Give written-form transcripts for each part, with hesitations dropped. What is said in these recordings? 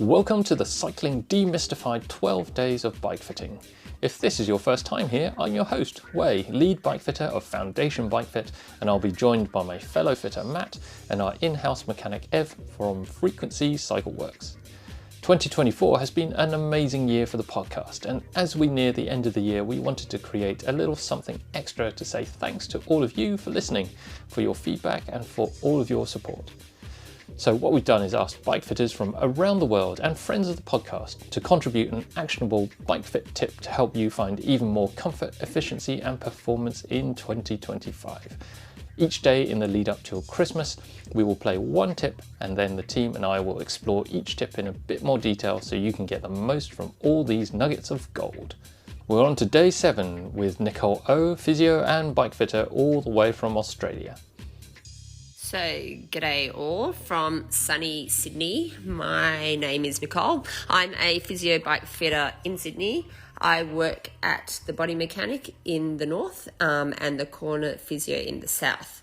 Welcome to the Cycling Demystified 12 Days of Bike Fitting. If this is your first time here, I'm your host, Wei, lead bike fitter of Foundation Bike Fit, and I'll be joined by my fellow fitter Matt and our in-house mechanic Ev from Frequency Cycle Works. 2024 has been an amazing year for the podcast, and as we near the end of the year, we wanted to create a little something extra to say thanks to all of you for listening, for your feedback and for all of your support. So what we've done is asked bike fitters from around the world and friends of the podcast to contribute an actionable bike fit tip to help you find even more comfort, efficiency and performance in 2025. Each day in the lead up till Christmas, we will play one tip and then the team and I will explore each tip in a bit more detail so you can get the most from all these nuggets of gold. We're on to day 7 with Nicole O, physio and bike fitter all the way from Australia. So, g'day all from sunny Sydney. My name is Nicole. I'm a physio bike fitter in Sydney. I work at the Body Mechanic in the north and the Corner Physio in the south.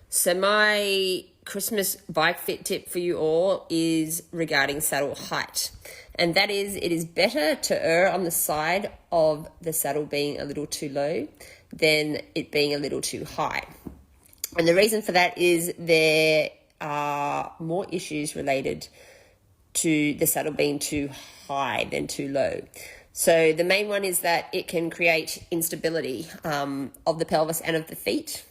So my Christmas bike fit tip for you all is regarding saddle height. And that is, it is better to err on the side of the saddle being a little too low than it being a little too high. And the reason for that is there are more issues related to the saddle being too high than too low. So the main one is that it can create instability of the pelvis and of the feet.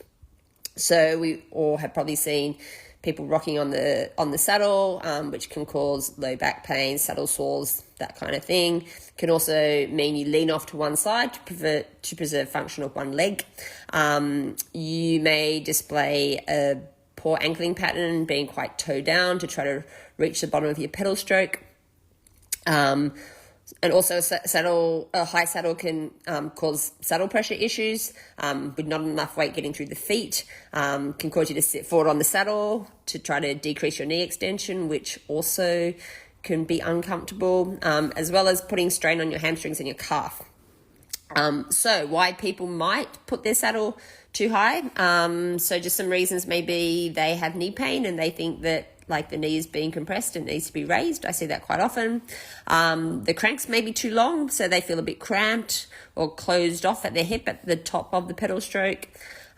So we all have probably seen people rocking on the saddle, which can cause low back pain, saddle sores, that kind of thing. Can also mean you lean off to one side to preserve function of one leg. You may display a poor ankling pattern, being quite toe down to try to reach the bottom of your pedal stroke. And also a high saddle can cause saddle pressure issues with not enough weight getting through the feet, can cause you to sit forward on the saddle to try to decrease your knee extension, which also can be uncomfortable, as well as putting strain on your hamstrings and your calf. So why people might put their saddle too high. So just some reasons, maybe they have knee pain and they think that like the knee is being compressed and needs to be raised. I see that quite often. The cranks may be too long, so they feel a bit cramped or closed off at their hip at the top of the pedal stroke.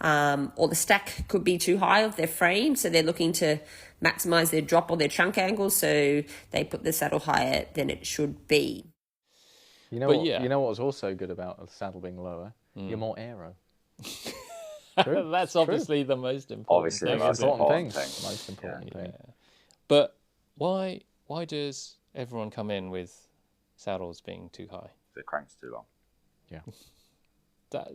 Or the stack could be too high of their frame, so they're looking to maximize their drop or their trunk angle, so they put the saddle higher than it should be. You know what was also good about a saddle being lower? You're more aero. That's obviously the most important thing. Most important thing. Yeah. But why does everyone come in with saddles being too high? The crank's too long. Yeah. that...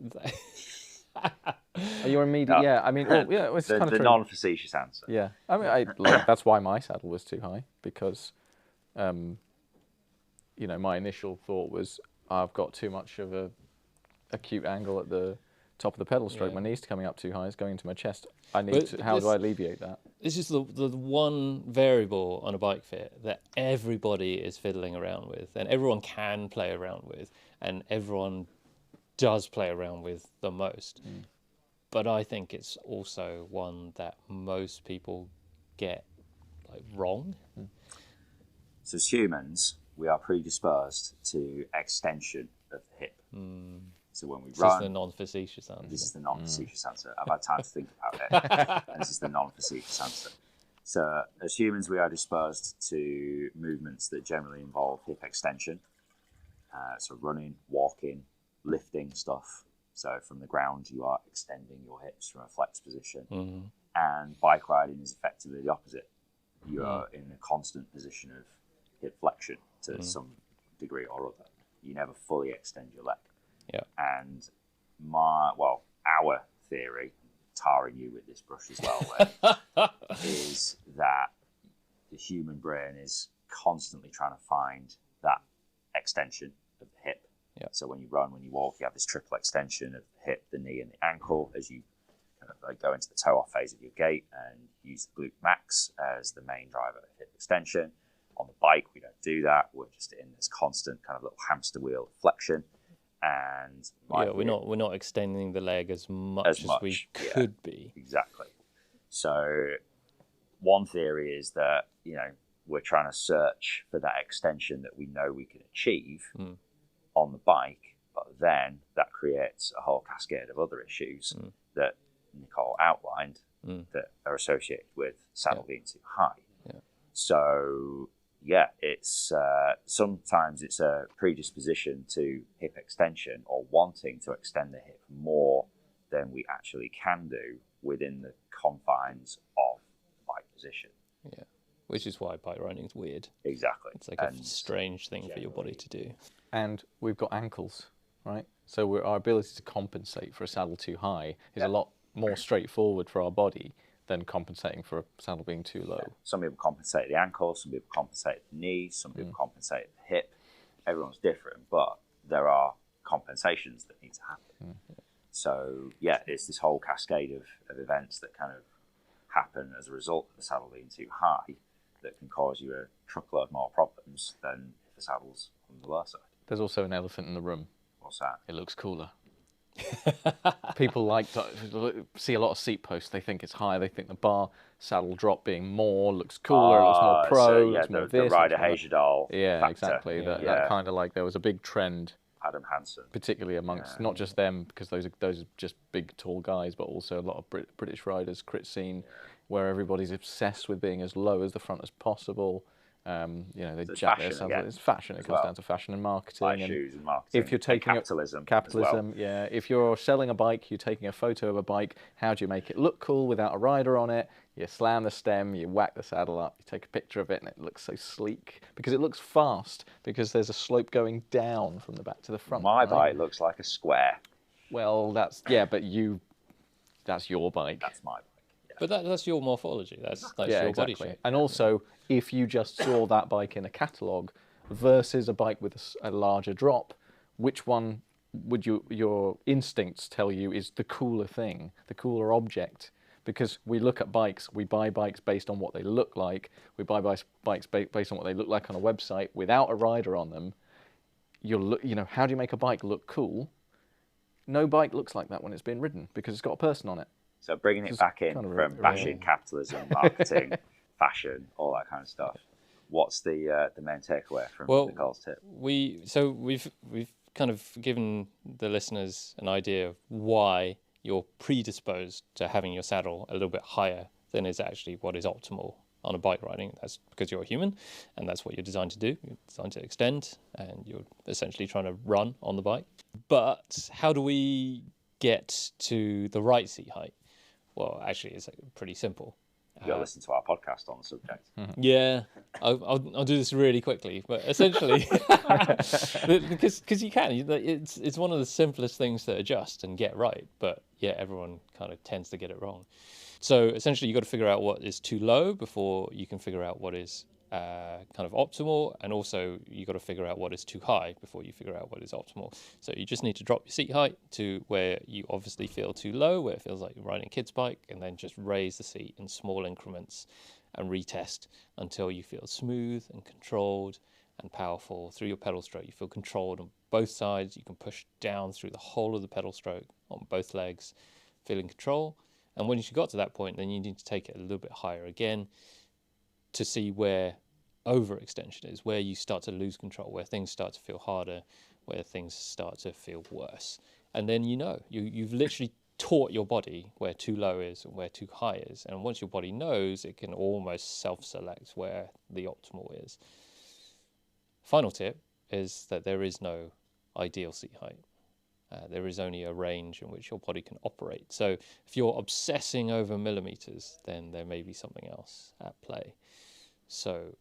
Are you immediate? No. Yeah, I mean, it's kind of the non-facetious answer. Yeah, I mean, that's why my saddle was too high because, my initial thought was I've got too much of a acute angle at the top of the pedal stroke. My knees coming up too high, it's going into my chest. How do I alleviate that? This is the one variable on a bike fit that everybody is fiddling around with, and everyone can play around with, and everyone does play around with the most. But I think it's also one that most people get wrong. So as humans, we are predisposed to extension of the hip. So when we run... This is the non-facetious answer. This is the non-facetious answer. I've had time to think about it. And this is the non-facetious answer. So as humans, we are disposed to movements that generally involve hip extension. So running, walking, lifting stuff. So from the ground, you are extending your hips from a flex position. And bike riding is effectively the opposite. You are in a constant position of hip flexion to some degree or other. You never fully extend your leg. Yeah. And our theory, tarring you with this brush as well, is that the human brain is constantly trying to find that extension of the hip. Yeah. So when you run, when you walk, you have this triple extension of the hip, the knee, and the ankle as you kind of go into the toe-off phase of your gait and use the glute max as the main driver of hip extension. On the bike, we don't do that. We're just in this constant kind of little hamster wheel flexion. And we're not extending the leg as much as we could be. Exactly. So one theory is that we're trying to search for that extension that we know we can achieve on the bike, but then that creates a whole cascade of other issues that Nicole outlined that are associated with saddle being too high. So yeah, it's sometimes it's a predisposition to hip extension or wanting to extend the hip more than we actually can do within the confines of bike position. Yeah, which is why bike riding is weird. Exactly. It's like a strange thing for your body to do. And we've got ankles, right? So our ability to compensate for a saddle too high is a lot more straightforward for our body than compensating for a saddle being too low. Some people compensate the ankle, some people compensate the knees, some people compensate the hip. Everyone's different, but there are compensations that need to happen. So yeah, it's this whole cascade of events that kind of happen as a result of the saddle being too high that can cause you a truckload more problems than if the saddle's on the lower side. There's also an elephant in the room. What's that? It looks cooler. People like to see a lot of seat posts. They think it's high. They think the bar saddle drop being more looks cooler. It looks more pro. So, looks more the rider Hagedal factor. Exactly. That kind of like there was a big trend. Adam Hansen, particularly amongst not just them, because those are just big tall guys, but also a lot of British riders, crit scene, where everybody's obsessed with being as low as the front as possible. They jack their saddle. It's fashion. It comes down to fashion and marketing. Like shoes and marketing. If you're taking capitalism, yeah. If you're selling a bike, you're taking a photo of a bike. How do you make it look cool without a rider on it? You slam the stem, you whack the saddle up, you take a picture of it, and it looks so sleek because it looks fast because there's a slope going down from the back to the front. My bike looks like a square. Well, that's your bike. That's my bike. But that's your morphology. That's your body shape. And also, if you just saw that bike in a catalogue versus a bike with a larger drop, which one would your instincts tell you is the cooler thing, the cooler object? Because we look at bikes, we buy bikes based on what they look like. We buy bikes based on what they look like on a website without a rider on them. How do you make a bike look cool? No bike looks like that when it's being ridden because it's got a person on it. So bringing it back in from bashing capitalism, marketing, fashion, all that kind of stuff. What's the main takeaway from Nicole's tip? We've kind of given the listeners an idea of why you're predisposed to having your saddle a little bit higher than is actually what is optimal on a bike riding. That's because you're a human, and that's what you're designed to do. You're designed to extend, and you're essentially trying to run on the bike. But how do we get to the right seat height? Well, actually, it's pretty simple. You got to listen to our podcast on the subject. Yeah, I'll do this really quickly, but essentially, because you can, it's one of the simplest things to adjust and get right. But yeah, everyone kind of tends to get it wrong. So essentially, you've got to figure out what is too low before you can figure out what is kind of optimal, and also you've got to figure out what is too high before you figure out what is optimal. So you just need to drop your seat height to where you obviously feel too low, where it feels like you're riding a kid's bike, and then just raise the seat in small increments and retest until you feel smooth and controlled and powerful through your pedal stroke. You feel controlled on both sides. You can push down through the whole of the pedal stroke on both legs, feeling control. And once you got to that point, then you need to take it a little bit higher again to see where overextension is, where you start to lose control, where things start to feel harder, where things start to feel worse. And then you've literally taught your body where too low is and where too high is. And once your body knows, it can almost self-select where the optimal is. Final tip is that there is no ideal seat height. There is only a range in which your body can operate. So if you're obsessing over millimeters, then there may be something else at play. So,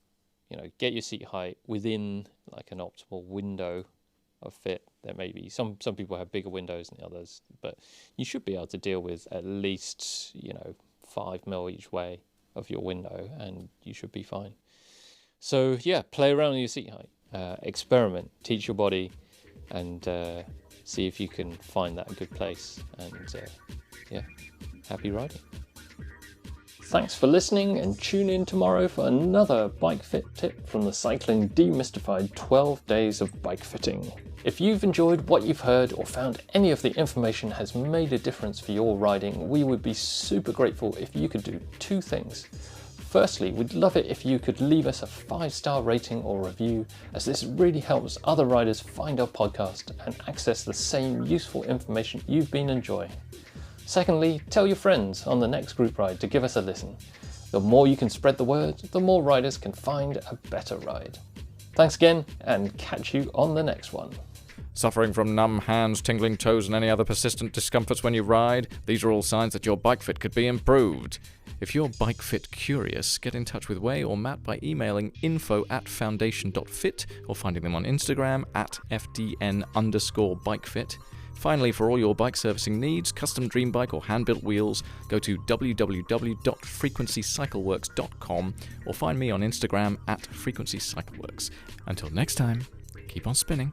get your seat height within like an optimal window of fit. There may be some people have bigger windows than others, but you should be able to deal with at least 5 mil each way of your window, and you should be fine. So yeah, play around with your seat height, experiment, teach your body, and see if you can find that good place. And happy riding. Thanks for listening, and tune in tomorrow for another bike fit tip from the Cycling Demystified 12 Days of Bike Fitting. If you've enjoyed what you've heard or found any of the information has made a difference for your riding, we would be super grateful if you could do two things. Firstly, we'd love it if you could leave us a 5-star rating or review, as this really helps other riders find our podcast and access the same useful information you've been enjoying. Secondly, tell your friends on the next group ride to give us a listen. The more you can spread the word, the more riders can find a better ride. Thanks again, and catch you on the next one. Suffering from numb hands, tingling toes, and any other persistent discomforts when you ride? These are all signs that your bike fit could be improved. If you're bike fit curious, get in touch with Wei or Matt by emailing info@foundation.fit or finding them on Instagram @FDN_bikefit. Finally, for all your bike servicing needs, custom dream bike or hand-built wheels, go to www.frequencycycleworks.com or find me on Instagram @frequencycycleworks. Until next time, keep on spinning.